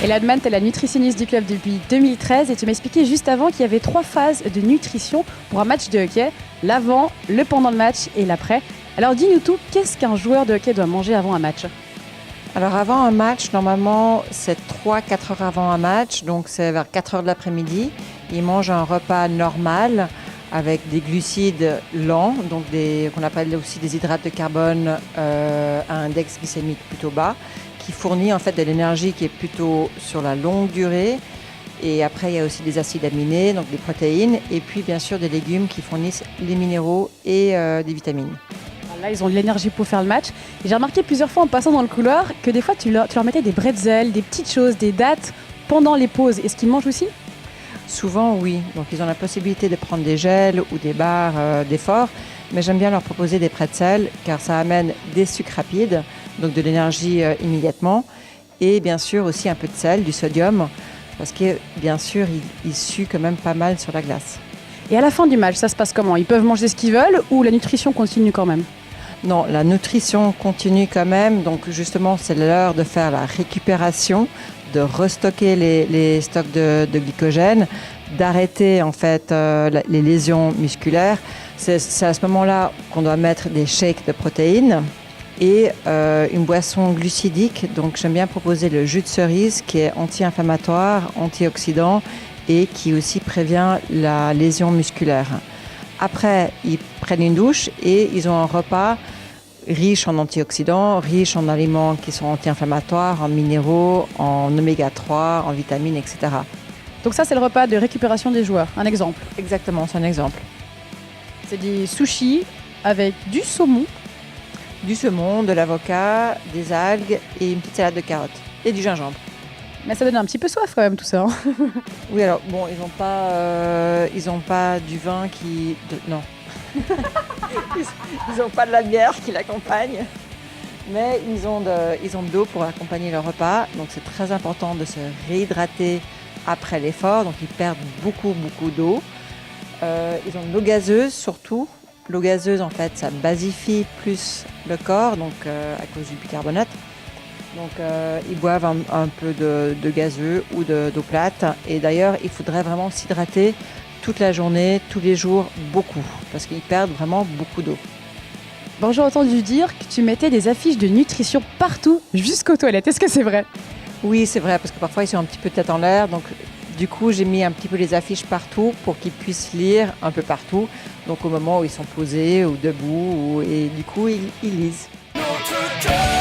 Eladman, tu es la nutritionniste du club depuis 2013 et tu m'as expliqué juste avant qu'il y avait 3 phases de nutrition pour un match de hockey. L'avant, le pendant le match et l'après. Alors dis-nous tout, qu'est-ce qu'un joueur de hockey doit manger avant un match ? Alors avant un match, normalement c'est 3-4 heures avant un match, donc c'est vers 4 heures de l'après-midi. Il mange un repas normal avec des glucides lents, donc qu'on appelle aussi des hydrates de carbone à index glycémique plutôt bas, qui fournit en fait de l'énergie qui est plutôt sur la longue durée. Et après, il y a aussi des acides aminés, donc des protéines, et puis bien sûr des légumes qui fournissent les minéraux et des vitamines. Là, ils ont de l'énergie pour faire le match. Et j'ai remarqué plusieurs fois en passant dans le couloir que des fois, tu leur mettais des bretzels, des petites choses, des dattes pendant les pauses. Est-ce qu'ils mangent aussi ? Souvent, oui. Donc, ils ont la possibilité de prendre des gels ou des barres d'effort. Mais j'aime bien leur proposer des pretzels car ça amène des sucres rapides, donc de l'énergie immédiatement. Et bien sûr aussi un peu de sel, du sodium, parce que bien sûr, ils suent quand même pas mal sur la glace. Et à la fin du match, ça se passe comment ? Ils peuvent manger ce qu'ils veulent ou la nutrition continue quand même ? Non, la nutrition continue quand même. Donc justement, c'est l'heure de faire la récupération, de restocker les stocks de glycogène, d'arrêter en fait les lésions musculaires. C'est à ce moment-là qu'on doit mettre des shakes de protéines et une boisson glucidique. Donc j'aime bien proposer le jus de cerise qui est anti-inflammatoire, antioxydant et qui aussi prévient la lésion musculaire. Après, ils prennent une douche et ils ont un repas riche en antioxydants, riche en aliments qui sont anti-inflammatoires, en minéraux, en oméga 3, en vitamines, etc. Donc ça, c'est le repas de récupération des joueurs. Un exemple. Exactement, c'est un exemple. C'est des sushis avec du saumon. Du saumon, de l'avocat, des algues et une petite salade de carottes. Et du gingembre. Mais ça donne un petit peu soif quand même tout ça. Oui, alors bon, ils ont pas du vin qui... non. Ils n'ont pas de la bière qui l'accompagne. Mais ils ont de l'eau pour accompagner leur repas. Donc c'est très important de se réhydrater après l'effort. Donc ils perdent beaucoup d'eau. Ils ont de l'eau gazeuse surtout. L'eau gazeuse en fait ça basifie plus le corps donc à cause du bicarbonate. Donc ils boivent un peu de gazeux ou d'eau plate. Et d'ailleurs il faudrait vraiment s'hydrater toute la journée, tous les jours, beaucoup. Parce qu'ils perdent vraiment beaucoup d'eau. Bon, j'ai entendu dire que tu mettais des affiches de nutrition partout jusqu'aux toilettes. Est-ce que c'est vrai ? Oui, c'est vrai, parce que parfois ils sont un petit peu tête en l'air. Donc du coup, j'ai mis un petit peu les affiches partout pour qu'ils puissent lire un peu partout. Donc au moment où ils sont posés ou debout, et du coup, ils lisent. Notre cœur